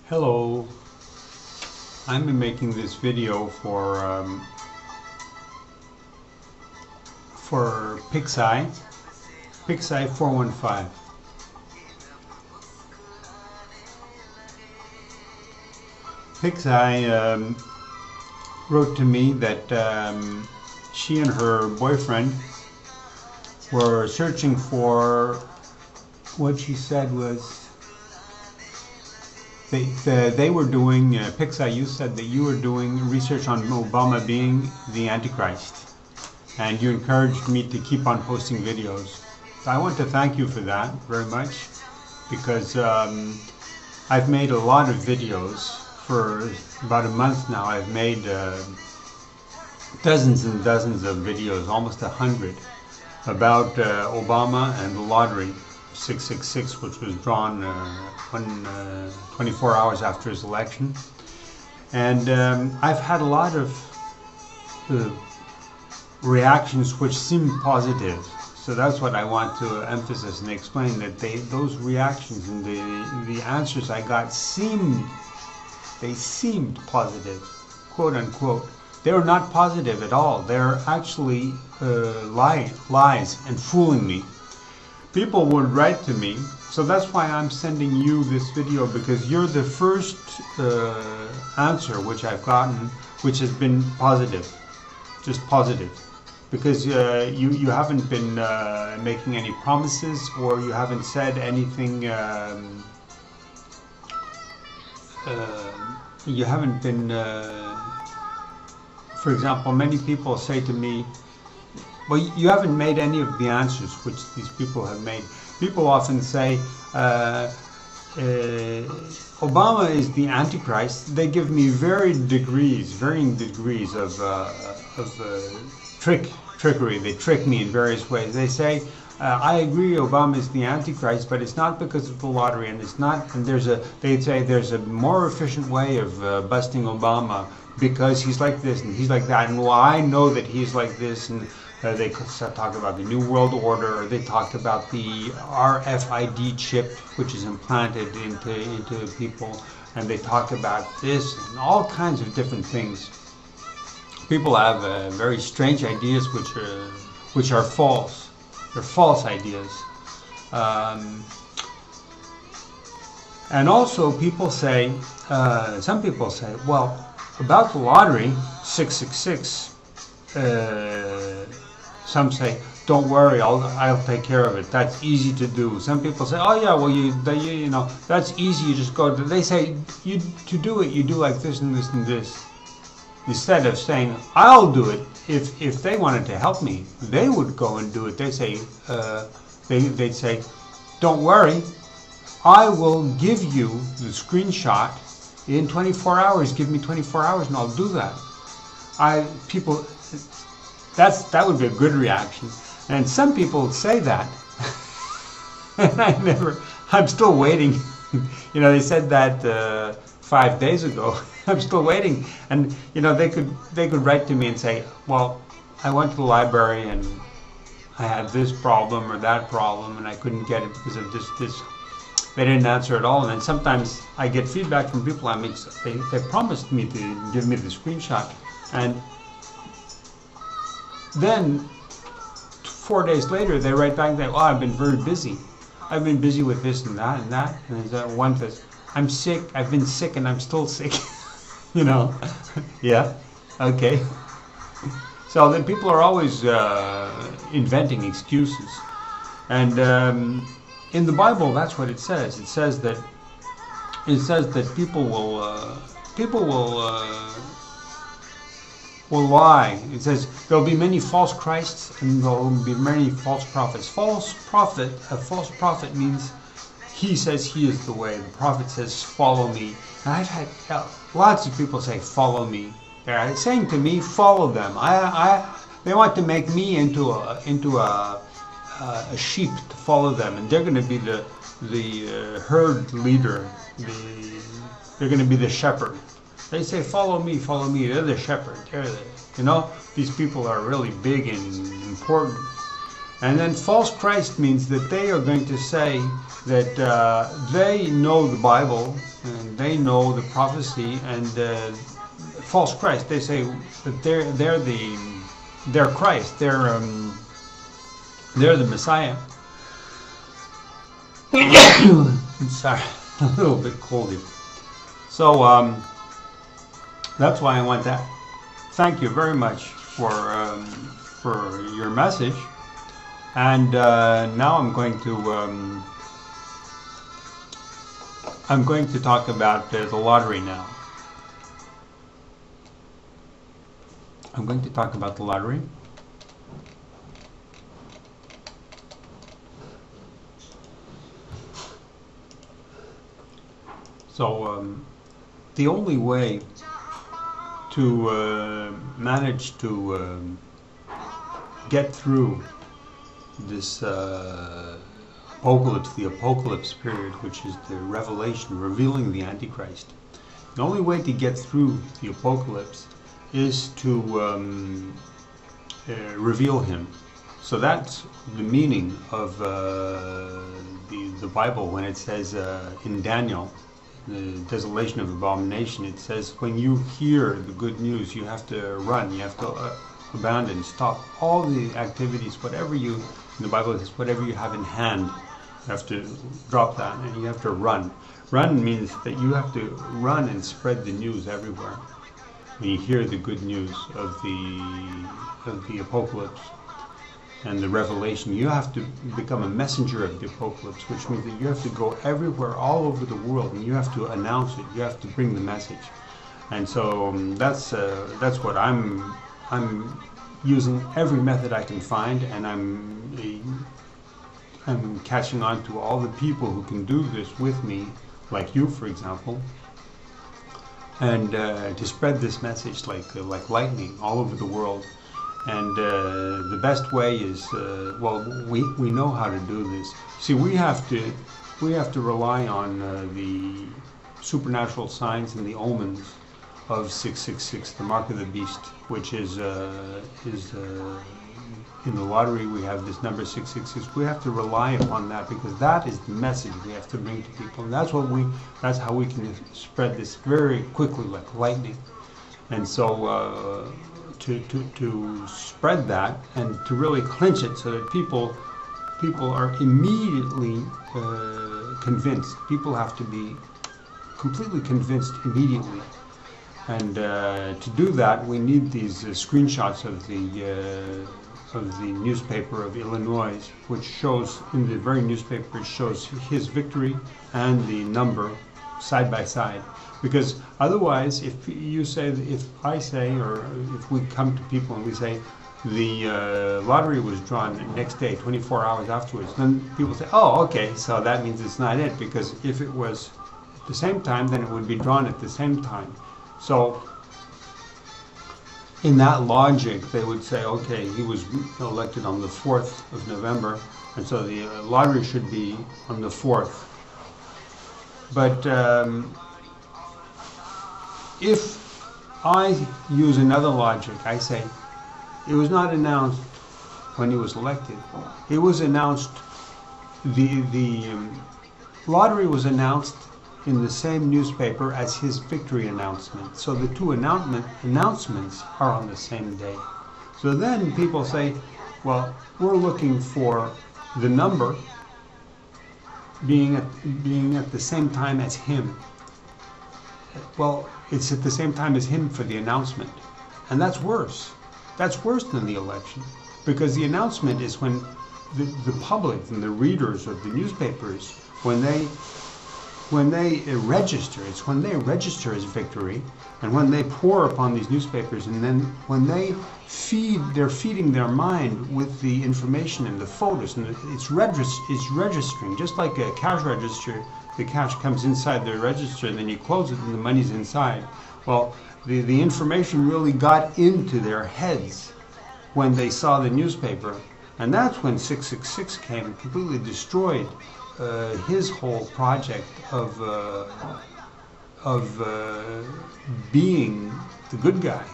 Hello, I'm making this video for pixey415. Pixey wrote to me that she and her boyfriend were searching for, what she said was, they were doing, Pixey, you said that you were doing research on Obama being the Antichrist, and you encouraged me to keep on posting videos. So I want to thank you for that very much, because I've made a lot of videos for about a month now. I've made dozens and dozens of videos, almost 100, about Obama and the lottery 666, which was drawn 24 hours after his election. And I've had a lot of reactions which seem positive. So that's what I want to emphasize and explain, that those reactions and the answers I got seemed positive, quote unquote. They were not positive at all. They're actually lies and fooling me. People would write to me, so that's why I'm sending you this video, because you're the first answer which I've gotten which has been positive, just positive, because you haven't been making any promises, or you haven't said anything, you haven't been, for example, many people say to me, well, you haven't made any of the answers which these people have made. People often say, Obama is the Antichrist. They give me varying degrees of trickery. They trick me in various ways. They say, I agree, Obama is the Antichrist, but it's not because of the lottery, and it's not. And they'd say there's a more efficient way of busting Obama, because he's like this and he's like that, and well, I know that he's like this, and they talk about the New World Order, or they talked about the RFID chip, which is implanted into people, and they talk about this and all kinds of different things. People have very strange ideas which are false. They're false ideas. And also people say, some people say, well, about the lottery, 666, some say, don't worry, I'll take care of it. That's easy to do. Some people say, oh yeah, well you know, that's easy. You just go. They say to do it, you do like this and this and this. Instead of saying, I'll do it. If they wanted to help me, they would go and do it. They say, they'd say, don't worry, I will give you the screenshot in 24 hours. Give me 24 hours and I'll do that. That would be a good reaction. And some people say that. And I'm still waiting. You know, they said that 5 days ago. I'm still waiting. And, you know, they could write to me and say, well, I went to the library and I had this problem or that problem and I couldn't get it because of this. They didn't answer at all. And then sometimes I get feedback from people. They promised me to give me the screenshot. And then 4 days later, they write back that, oh, I've been very busy. I've been busy with this and that and that. And there's one says, I'm sick. I've been sick and I'm still sick. You know, yeah, okay. So then people are always inventing excuses. And in the Bible, that's what it says. It says that people will lie. It says there'll be many false Christs and there'll be many false prophets. A false prophet means he says he is the way. The prophet says, follow me. And I've had lots of people say, follow me. They're saying to me, follow them. They want to make me into a sheep to follow them, and they're going to be the herd leader. They're going to be the shepherd. They say, follow me, follow me. They're the shepherd. You know, these people are really big and important. And then false Christ means that they are going to say that they know the Bible and they know the prophecy and false Christ. They say that they're Christ. They're the Messiah. I'm sorry, a little bit coldy. So that's why I want that. Thank you very much for your message. And now I'm going to talk about the lottery now. I'm going to talk about the lottery. So the only way to manage to get through this apocalypse, the apocalypse period, which is the revelation, revealing the Antichrist. The only way to get through the apocalypse is to reveal him. So that's the meaning of the Bible when it says in Daniel, the desolation of abomination, it says when you hear the good news, you have to run, you have to abandon, stop all the activities, whatever you, in the Bible it says whatever you have in hand, you have to drop that and you have to run. Run means that you have to run and spread the news everywhere. When you hear the good news of the apocalypse and the revelation, you have to become a messenger of the apocalypse, which means that you have to go everywhere, all over the world, and you have to announce it. You have to bring the message. And so that's what I'm using every method I can find, and I'm catching on to all the people who can do this with me, like you, for example, and to spread this message like lightning all over the world. And the best way is, well, we know how to do this. See, we have to rely on the supernatural signs and the omens of 666, the mark of the beast, which is in the lottery. We have this number 666. We have to rely upon that because that is the message we have to bring to people, and that's how we can spread this very quickly like lightning. And so to spread that and to really clinch it so that people are immediately convinced. People have to be completely convinced immediately. And to do that, we need these screenshots of the newspaper of Illinois, which shows, in the very newspaper, it shows his victory and the number side by side. Because otherwise, if I say, or if we come to people and we say, the lottery was drawn the next day, 24 hours afterwards, then people say, oh, okay, so that means it's not it, because if it was at the same time, then it would be drawn at the same time. So in that logic, they would say, okay, he was elected on the 4th of November, and so the lottery should be on the 4th. But if I use another logic, I say, it was not announced when he was elected. It was announced, the lottery was announced in the same newspaper as his victory announcement. So the two announcements are on the same day. So then people say, well, we're looking for the number being at the same time as him. Well, it's at the same time as him for the announcement. And that's worse. That's worse than the election. Because the announcement is when the public and the readers of the newspapers, when they register, it's when they register his victory, and when they pour upon these newspapers, and then when they're feeding their mind with the information and the photos, and it's registering, just like a cash register. The cash comes inside the register, and then you close it, and the money's inside. Well, the information really got into their heads when they saw the newspaper, and that's when 666 came and completely destroyed his whole project of being the good guy.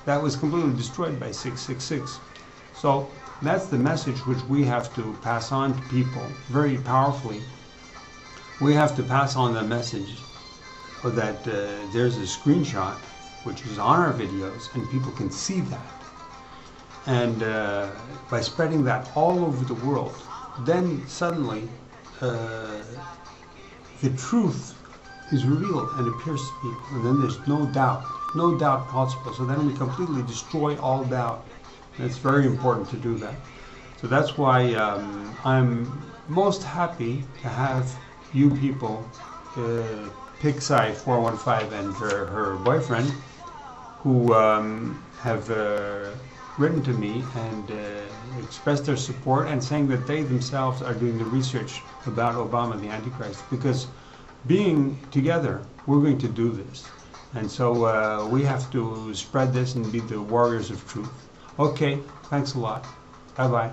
That was completely destroyed by 666. So that's the message which we have to pass on to people very powerfully. We have to pass on the message or that there's a screenshot which is on our videos and people can see that. And by spreading that all over the world, then suddenly the truth is revealed and appears to people, and then there's no doubt possible. So then we completely destroy all doubt. And it's very important to do that. So that's why I'm most happy to have you people, pixey415 and her boyfriend, who have written to me and expressed their support and saying that they themselves are doing the research about Obama the Antichrist, because being together we're going to do this, and so we have to spread this and be the warriors of truth. Okay, thanks a lot. Bye bye.